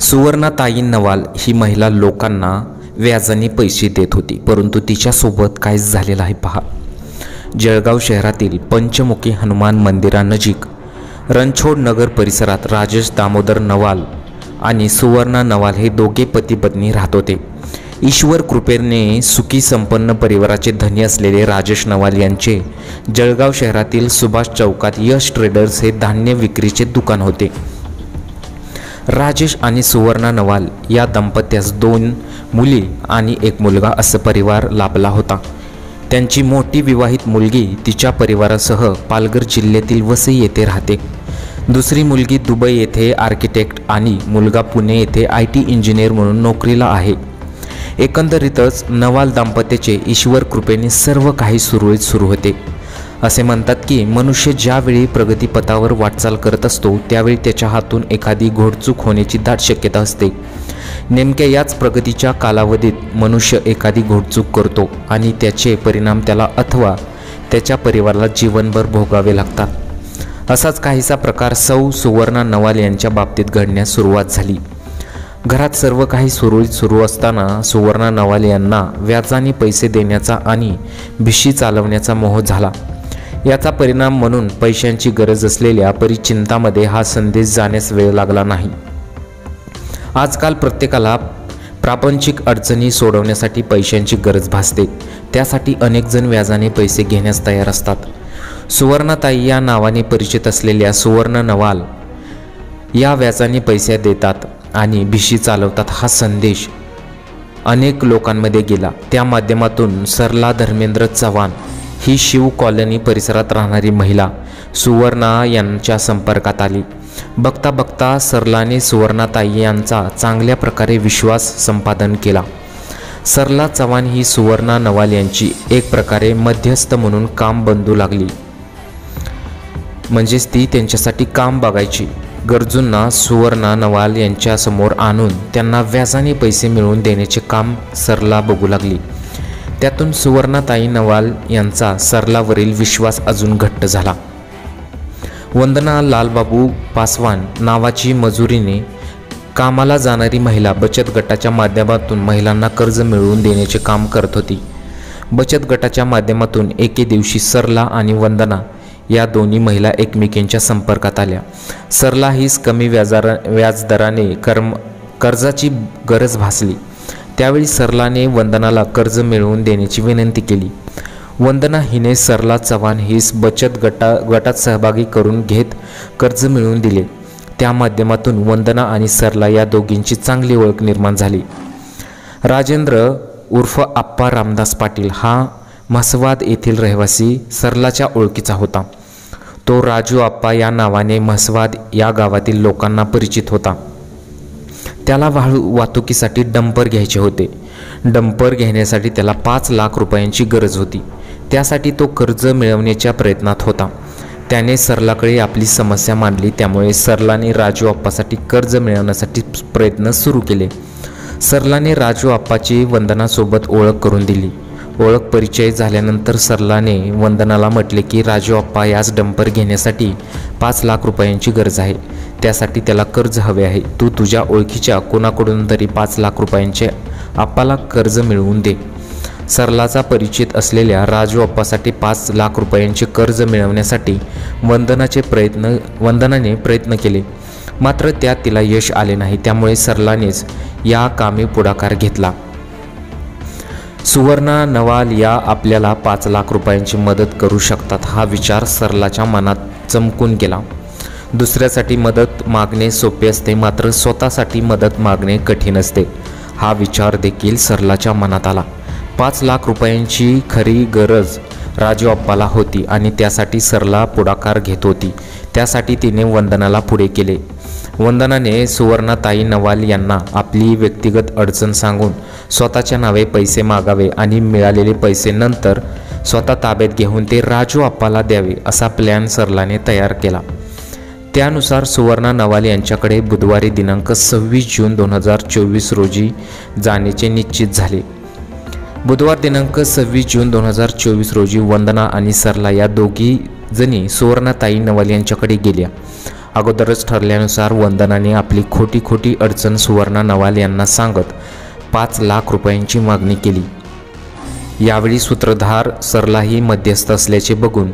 सुवर्णाताई नवाल ही महिला लोकांना व्याजाने पैसे देत होती, परंतु तिच्यासोबत काय झालेलं आहे पहा. जळगाव शहरातील पंचमुखी हनुमान मंदिरानजीक रणछोड नगर परिसरात राजेश दामोदर नवाल आणि सुवर्णा नवाल हे दोघे पती पत्नी राहत होते. ईश्वर कृपेने सुखी संपन्न परिवाराचे धनी असलेले राजेश नवाल यांचे जळगाव शहरातील सुभाष चौकात यश ट्रेडर्स हे धान्य विक्रीचे दुकान होते. राजेश आणि सुवर्णा नवाल या दाम्पत्यास 2 मुली आणि 1 मुलगा असा परिवार लाभला होता. त्यांची मोठी विवाहित मुलगी तिच्या परिवारासह पालघर जिल्ह्यातील वसई येथे राहते. दुसरी मुलगी दुबई येथे आर्किटेक्ट आणि मुलगा पुणे येथे IT इंजिनियर म्हणून नोकरीला आहे. एकंदरीतच नवाल दाम्पत्याचे ईश्वर कृपेने सर्व काही सुरळीत सुरू होते. असे म्हणतात की मनुष्य ज्यावेळी प्रगतीपथावर वाटचाल करत असतो त्यावेळी त्याच्या हातून एखादी घोडचूक होण्याची दाट शक्यता असते. नेमक्या याच प्रगतीच्या कालावधीत मनुष्य एखादी घोडचूक करतो आणि त्याचे परिणाम त्याला अथवा त्याच्या परिवाराला जीवनभर भोगावे लागतात. असाच काहीसा प्रकार सौ सुवर्णा नवाल यांच्या बाबतीत घडण्यास सुरुवात झाली. घरात सर्व काही सुरळीत सुरू असताना सुवर्णा नवाल यांना व्याजाने पैसे देण्याचा आणि भिशी चालवण्याचा मोह झाला. याचा परिणाम म्हणून पैशांची गरज असलेल्या परिचिंतामध्ये हा संदेश जाण्यास वेळ लागला नाही. आजकाल प्रत्येकाला प्रापंचिक अडचणी सोडवण्यासाठी पैशांची गरज भासते. त्यासाठी अनेक जण व्याजाने पैसे घेण्यास तयार असतात. सुवर्णाताई या नावाने परिचित असलेल्या सुवर्ण नवाल या व्याजाने पैसे देतात आणि भिशी चालवतात हा संदेश अनेक लोकांमध्ये गेला. त्या माध्यमातून सरला धर्मेंद्र चव्हाण ही शिव कॉलनी परिसरात राहणारी महिला सुवर्णा यांच्या संपर्कात आली. बघता बघता सरलाने सुवर्णाताई यांचा चांगल्या प्रकारे विश्वास संपादन केला. सरला चव्हाण ही सुवर्णा नवाल यांची एक प्रकारे मध्यस्थ म्हणून काम बंधू लागली. म्हणजेच ती त्यांच्यासाठी काम बघायची. गरजूंना सुवर्णा नवाल यांच्यासमोर आणून त्यांना व्याजाने पैसे मिळवून देण्याचे काम सरला बघू लागली. त्यातून सुवर्णाताई नवाल यांचा सरलावरील विश्वास अजून घट्ट झाला. वंदना लालबाबू पासवान नावाची मजुरीने कामाला जाणारी महिला बचत गटाच्या माध्यमातून महिलांना कर्ज मिळवून देण्याचे काम करत होती. बचत गटाच्या माध्यमातून एके दिवशी सरला आणि वंदना या दोन्ही महिला एकमेकींच्या संपर्कात आल्या. सरला हीच कमी व्याजदराने कर्जाची गरज भासली. त्यावेळी सरलाने वंदनाला कर्ज मिळवून देण्याची विनंती केली. वंदना हिने सरला चव्हाण हीच बचत गटात सहभागी करून घेत कर्ज मिळवून दिले. त्या माध्यमातून वंदना आणि सरला या दोघींची चांगली ओळख निर्माण झाली. राजेंद्र उर्फ आप्पा रामदास पाटील हा म्हसवाद येथील रहिवासी सरलाच्या ओळखीचा होता. तो राजू आप्पा या नावाने म्हसवाद या गावातील लोकांना परिचित होता. त्याला वाहतुकीसाठी डंपर घ्यायचे होते. डंपर घेण्यासाठी त्याला 5 लाख रुपयांची गरज होती. त्यासाठी तो कर्ज मिळवण्याच्या प्रयत्नात होता. त्याने सरलाकडे आपली समस्या मांडली. त्यामुळे सरलाने राजू आप्पासाठी कर्ज मिळवण्यासाठी प्रयत्न सुरू केले. सरलाने राजू आप्पाची वंदनासोबत ओळख करून दिली. ओळख परिचय झाल्यानंतर सरलाने वंदनाला म्हटले की राजू आप्पा याच डंपर घेण्यासाठी 5 लाख रुपयांची गरज आहे. त्यासाठी त्याला कर्ज हवे आहे. तू तुझ्या ओळखीच्या कोणाकडून तरी 5 लाख रुपयांचे आप्पाला कर्ज मिळवून दे. सरलाचा परिचित असलेल्या राजू आप्पासाठी 5 लाख रुपयांचे कर्ज मिळवण्यासाठी वंदनाने प्रयत्न केले. मात्र त्यात तिला यश आले नाही. त्यामुळे सरलानेच या कामी पुढाकार घेतला. सुवर्णा नवाल या आपल्याला 5 लाख रुपयांची मदत करू शकतात हा विचार सरलाच्या मनात चमकून गेला. दुसऱ्यासाठी मदत मागणे सोपे असते, मात्र स्वतःसाठी मदत मागणे कठीण असते हा विचार देखील सरलाच्या मनात आला. 5 लाख रुपयांची खरी गरज राजू आप्पाला होती आणि त्यासाठी सरला पुढाकार घेत होती. त्यासाठी तिने वंदनाला पुढे केले. वंदनाने सुवर्णाताई नवाल यांना आपली व्यक्तिगत अडचण सांगून स्वतःच्या नावे पैसे मागावे आणि मिळालेले पैसे नंतर स्वतः ताब्यात घेऊन ते राजू आप्पाला द्यावे असा प्लॅन सरलाने तयार केला. त्यानुसार सुवर्णा नवाल यांच्याकडे बुधवारी दिनांक 26 जून 2024 रोजी जाण्याचे निश्चित झाले. बुधवार दिनांक 26 जून 2024 रोजी वंदना आणि सरला या दोघी जणी सुवर्णाताई नवाल यांच्याकडे गेल्या अगोदरच ठरल्यानुसार वंदनाने आपली खोटी अडचण सुवर्णा नवाल यांना सांगत 5 लाख रुपयांची मागणी केली। यावेळी सूत्रधार सरलाही मध्यस्थ असल्याचे बघून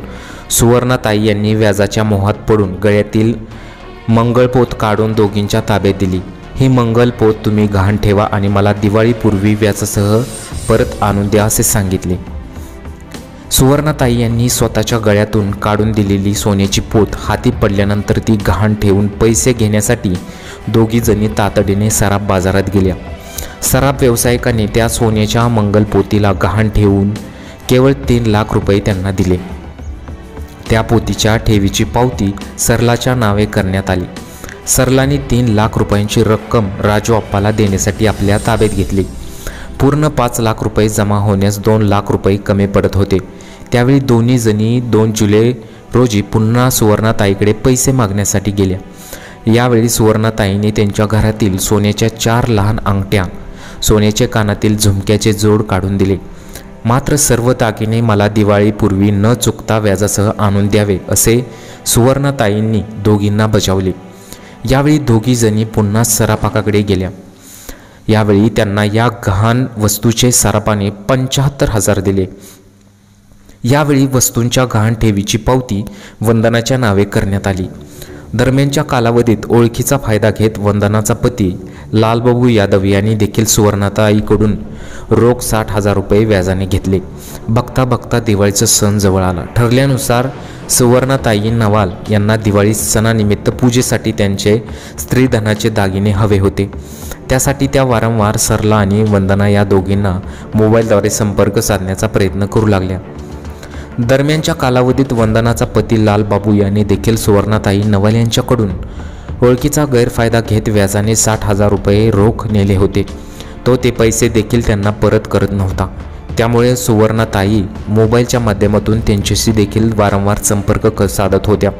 सुवर्णाताई यांनी व्याजाच्या मोहात पडून गळ्यातील मंगळपोत काढून दोघींच्या ताब्यात दिली। ही मंगलपोत तुम्ही गहाण ठेवा आणि मला दिवाळीपूर्वी व्याजासह परत आणून द्या असे सांगितले। सुवर्णाताई यांनी स्वतःच्या गळ्यातून काढून दिलेली सोन्याची पोत हाती पडल्यानंतर ती गहाण ठेवून पैसे घेण्यासाठी दोघी जणी तातडीने सराफ बाजारात गेल्या। सराफ व्यावसायिकाने त्या सोन्याच्या मंगलपोतीला गहाण ठेवून केवळ 3 लाख रुपये त्यांना दिले। त्या पोतीच्या ठेवीची पावती सरलाच्या नावे करण्यात आली। सरलाने 3 लाख रुपयांची रक्कम राजू अप्पाला देण्यासाठी आपल्या ताब्यात घेतली। पूर्ण 5 लाख रुपये जमा होण्यास 2 लाख रुपये कमी पडत होते। त्यावेळी दोन्ही जणी 2 जुलै रोजी पुन्हा सुवर्णाताईकडे पैसे मागण्यासाठी गेल्या। यावेळी सुवर्णाताईने त्यांच्या घरातील सोन्याच्या 4 लहान अंगठ्या, सोन्याचे कानातील झुमक्याचे जोड काढून दिले। मात्र सर्व दागिने मला दिवाळीपूर्वी न चुकता व्याजासह आणून द्यावे असे सुवर्णाताईंनी दोघींना बजावले। यावेळी दोघी जणी पुन्हा सराफाकडे गेल्या। यावेळी त्यांना या गहाण वस्तूचे सराफाने 75,000 दिले। यावेळी वस्तूंच्या गहाण ठेवीची पावती वंदनाच्या नावे करण्यात आली। दरम्यानच्या कालावधीत ओळखीचा फायदा घेत वंदनाचा पती लालबाबू यादव यांनी देखील सुवर्णाताईकडून रोख 60,000 रुपये व्याजाने घेतले। बघता बघता दिवाळीचा सण जवळ आला। ठरल्यानुसार सुवर्णाताई नवाल यांना दिवाळी सणानिमित्त पूजेसाठी त्यांचे स्त्रीधनाचे दागिने हवे होते। त्यासाठी त्या वारंवार सरला आणि वंदना या दोघींना मोबाईलद्वारे संपर्क साधण्याचा प्रयत्न करू लागल्या। दरम्यानच्या कालावधीत वंदनाचा पती लालबाबू यांनी देखील सुवर्णाताई नवाल यांच्याकडून ओळखीचा गैरफायदा घेत व्याजाने 60,000 रुपये रोख नेले होते। तो ते पैसे देखील त्यांना परत करत नव्हता। त्यामुळे सुवर्णाताई मोबाईलच्या माध्यमातून त्यांच्याशी देखील वारंवार संपर्क साधत होत्या।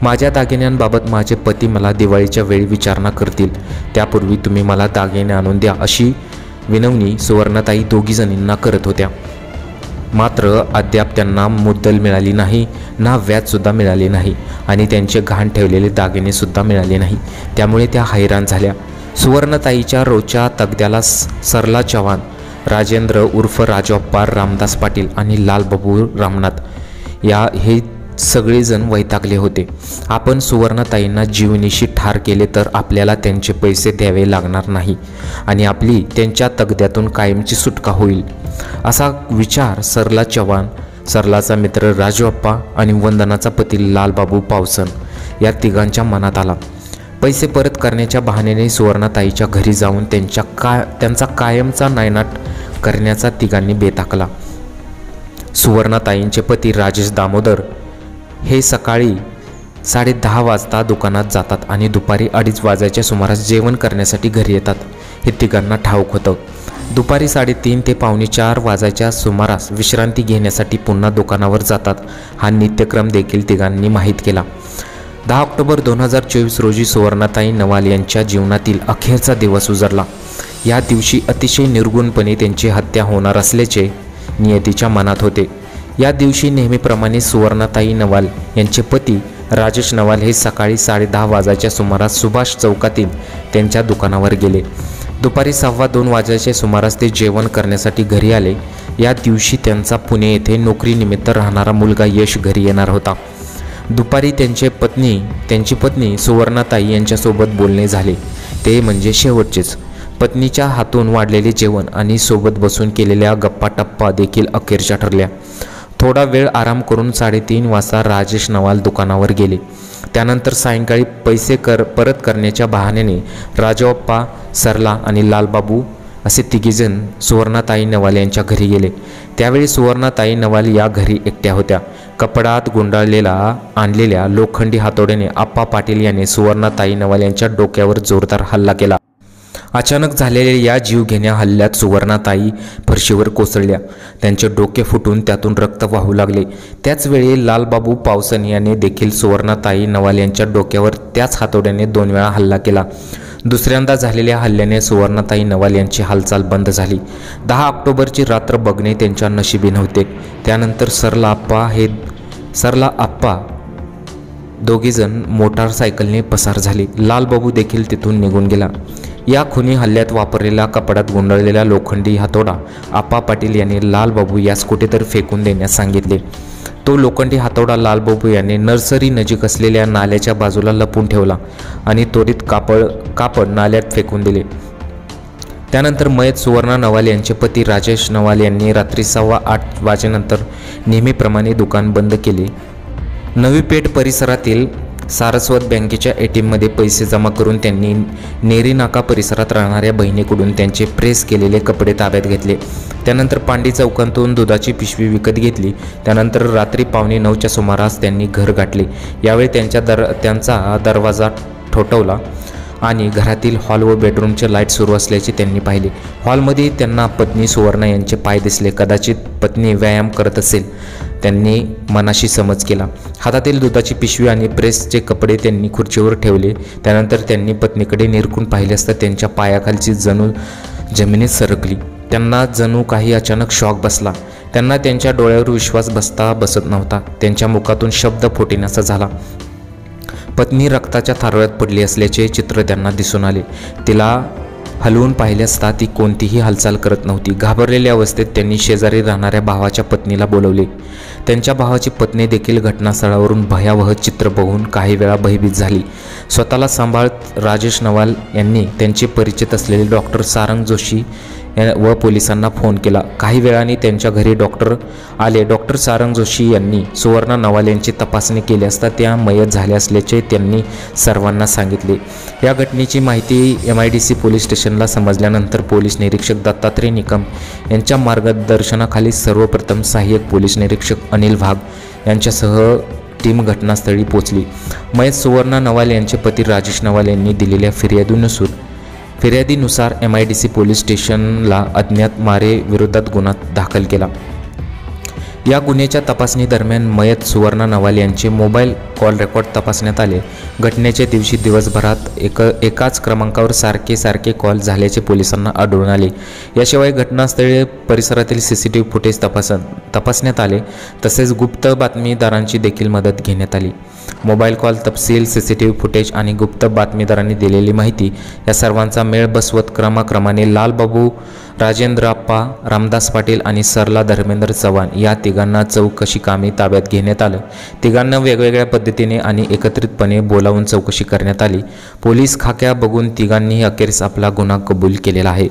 माझ्या दागिन्यांबाबत माझे पती मला दिवाळीच्या वेळी विचारणा करतील, त्यापूर्वी तुम्ही मला दागिने आणून द्या अशी विनवणी सुवर्णाताई दोघी जणींना करत होत्या। मात्र अद्याप त्यांना मुद्दल मिळाली नाही, ना व्याजसुद्धा मिळाले नाही आणि त्यांचे गहाण ठेवलेले दागिनेसुद्धा मिळाले नाही। त्यामुळे त्या हैराण झाल्या। सुवर्णाताईच्या रोजच्या तगद्याला सरला चव्हाण, राजेंद्र उर्फ राजू अप्पा, रामदास पाटील आणि लालबाबू रामनाथ हे सगळेजण वैतागले होते। आपण सुवर्णाताईंना जीवनीशी ठार केले तर आपल्याला त्यांचे पैसे द्यावे लागणार नाही आणि आपली त्यांच्या तगद्यातून कायमची सुटका होईल असा विचार सरलाचा मित्र राजू अप्पा आणि वंदनाचा पती लालबाबू पावसन या तिघांच्या मनात आला। पैसे परत करण्याच्या बहाण्याने सुवर्णाताईच्या घरी जाऊन त्यांचा कायमचा नायनाट करण्याचा तिघांनी बेत आखला। सुवर्णाताईंचे पती राजेश दामोदर हे सकाळी 10:30 वाजता दुकानात जातात आणि दुपारी 2:30 वाजायच्या सुमारास जेवण करण्यासाठी घरी येतात हे तिघांना ठाऊक होतं। दुपारी 3:30 ते 3:45 वाजायच्या सुमारास विश्रांती घेण्यासाठी पुन्हा दुकानावर जातात। हा नित्यक्रम देखील तिघांनी माहीत केला। 10 ऑक्टोबर 2024 रोजी सुवर्णाताई नवाल यांच्या जीवनातील अखेरचा दिवस उजळला। या दिवशी अतिशय निर्गुणपणे त्यांची हत्या होणार असल्याचे नियतीच्या मनात होते। या दिवशी नेहमीप्रमाणे सुवर्णाताई नवाल यांचे पती राजेश नवाल हे सकाळी 10:30 वाजायच्या सुमारास सुभाष चौकातील त्यांच्या दुकानावर गेले। दुपारी 2:15 वाजायच्या सुमारास ते जेवण करण्यासाठी घरी आले। या दिवशी त्यांचा पुणे येथे नोकरीनिमित्त राहणारा मुलगा यश घरी येणार होता। दुपारी त्यांची पत्नी सुवर्णाताई यांच्यासोबत बोलणे झाले, ते म्हणजे शेवटचेच। पत्नीच्या हातून वाढलेले जेवण आणि सोबत बसून केलेल्या गप्पा टप्पा देखील अखेरच्या ठरल्या। थोडा वेळ आराम करून 3:30 वाजता राजेश नवाल दुकानावर गेले। त्यानंतर सायंकाळी पैसे परत करण्याच्या बहाण्याने राजप्पा, सरला आणि लालबाबू असे तिघीजण सुवर्णाताई नवाल यांच्या घरी गेले। त्यावेळी सुवर्णाताई नवाल या घरी एकट्या होत्या। कपडात गुंडाळलेला आणलेल्या लोखंडी हातोड्याने आप्पा पाटील यांनी सुवर्णाताई नवाल यांच्या डोक्यावर जोरदार हल्ला केला। अचानक झालेल्या या जीवघेण्या हल्ल्यात सुवर्णाताई फरशीवर कोसळल्या। त्यांचे डोके फुटून त्यातून रक्त वाहू लागले। त्याचवेळी लालबाबू पावसन याने देखील सुवर्णाताई नवाल यांच्या डोक्यावर त्याच हातोड्याने 2 वेळा हल्ला केला। दुसऱ्यांदा झालेल्या हल्ल्याने सुवर्णाताई नवाल यांची हालचाल बंद झाली। 10 ऑक्टोबरची रात्र बघणे त्यांच्या नशिबी नव्हते। त्यानंतर सरला आप्पा दोघीजण मोटारसायकलने पसार झाले. लालबाबू देखील तिथून निघून गेला. या खुनी हल्ल्यात वापरलेला कपाडात गुंडाळलेला लोखंडी हातोडा आप्पा पाटील यांनी लालबाबू यास कुठेतरी फेकून देण्यास सांगितले. तो लोखंडी हातोडा लालबाबू यांनी नर्सरी नजीक असलेल्या नाल्याच्या बाजूला लपून ठेवला आणि त्वरित कापड नाल्यात फेकून दिले. त्यानंतर मयत सुवर्णा नवाल यांचे पती राजेश नवाल यांनी रात्री 8:15 वाजेनंतर नेहमीप्रमाणे दुकान बंद केले. नवी पेठ परिसरातील सारस्वत बँकेच्या ATMमध्ये पैसे जमा करून त्यांनी नेरी नाका परिसरात राहणाऱ्या बहिणीकडून त्यांचे प्रेस केलेले कपडे ताब्यात घेतले. त्यानंतर पांडी चौकातून दुधाची पिशवी विकत घेतली. त्यानंतर रात्री 8:45च्या सुमारास त्यांनी घर गाठले. यावेळी त्यांचा दरवाजा ठोठावला आणि घरातील हॉल व बेडरूमचे लाईट सुरू असल्याचे त्यांनी पाहिले. हॉलमध्ये त्यांना पत्नी सुवर्णा यांचे पाय दिसले. कदाचित पत्नी व्यायाम करत असेल, त्यांनी मनाशी समज केला. हातातील दुधाची पिशवी आणि प्रेसचे कपडे त्यांनी खुर्चीवर ठेवले. त्यानंतर त्यांनी पत्नीकडे निरखून पाहिले असता त्यांच्या पायाखालची जणू जमिनीत सरकली. त्यांना जणू काही अचानक शॉक बसला. त्यांना त्यांच्या डोळ्यावर विश्वास बसत नव्हता. त्यांच्या मुखातून शब्द फुटण्याचा झाला. पत्नी रक्ताच्या थारोळ्यात पडली असल्याचे चित्र त्यांना दिसून आले. तिला हलवून पाहिले असता ती कोणतीही हालचाल करत नव्हती. घाबरलेल्या अवस्थेत त्यांनी शेजारी राहणाऱ्या भावाच्या पत्नीला बोलवले. त्यांच्या भावाची पत्नी देखील घटनास्थळावरून भयावह चित्र बघून काही वेळा भयभीत झाली. स्वतःला सांभाळत राजेश नवाल यांनी त्यांचे परिचित असलेले डॉक्टर सारंग जोशी व पोलिसांना फोन केला. काही वेळाने त्यांच्या घरी डॉक्टर आले. डॉक्टर सारंग जोशी यांनी सुवर्णा नवाल यांची तपासणी केली असता त्या मयत झाल्या असल्याचे त्यांनी सर्वांना सांगितले. या घटनेची माहिती MIDC पोलीस स्टेशनला समजल्यानंतर पोलीस निरीक्षक दत्तात्रय निकम यांच्या मार्गदर्शनाखाली सर्वप्रथम सहाय्यक पोलीस निरीक्षक अनिल वाघ यांच्यासह टीम घटनास्थळी पोहोचली. मयत सुवर्णा नवाल यांचे पती राजेश नवाल यांनी दिलेल्या फिर्यादीनुसार MIDC पोलीस स्टेशनला अज्ञात मारे विरोधात गुन्हा दाखल केला. या गुन्ह्याच्या तपासणी दरम्यान मयत सुवर्णा नवाल यांचे मोबाईल कॉल रेकॉर्ड तपासण्यात आले. घटनेच्या दिवशी दिवसभरात एकाच क्रमांकावर सारखे कॉल झाल्याचे पोलिसांना आढळून आले. याशिवाय घटनास्थळी परिसरातील CCTV फुटेज तपासण्यात आले. तसेच गुप्त बातमीदारांची देखील मदत घेण्यात आली. मोबाईल कॉल तपशील, CCTV फुटेज आणि गुप्त बातमीदारांनी दिलेली माहिती या सर्वांचा मेळ बसवत क्रमाक्रमाने लालबाबू, राजेंद्रप्पा, रामदास पाटील आणि सरला धर्मेंद्र चव्हाण या तिघांना चौकशी कामी ताब्यात घेण्यात आलं. तिघांना वेगवेगळ्या पद्धतीने आणि एकत्रितपणे बोलावून चौकशी करण्यात आली. पोलीस खाक्या बघून तिघांनीही अखेरीस आपला गुन्हा कबूल केलेला आहे.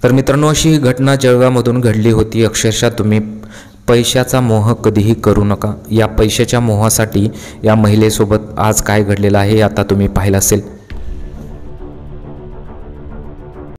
तर मित्रांनो, अशी ही घटना जळगावमधून घडली होती. अक्षरशः तुम्ही पैशाचा मोह कधीही करू नका. या पैशाच्या मोहासाठी या महिलेसोबत आज काय घडलेलं आहे आता तुम्ही पाहिलं असेल.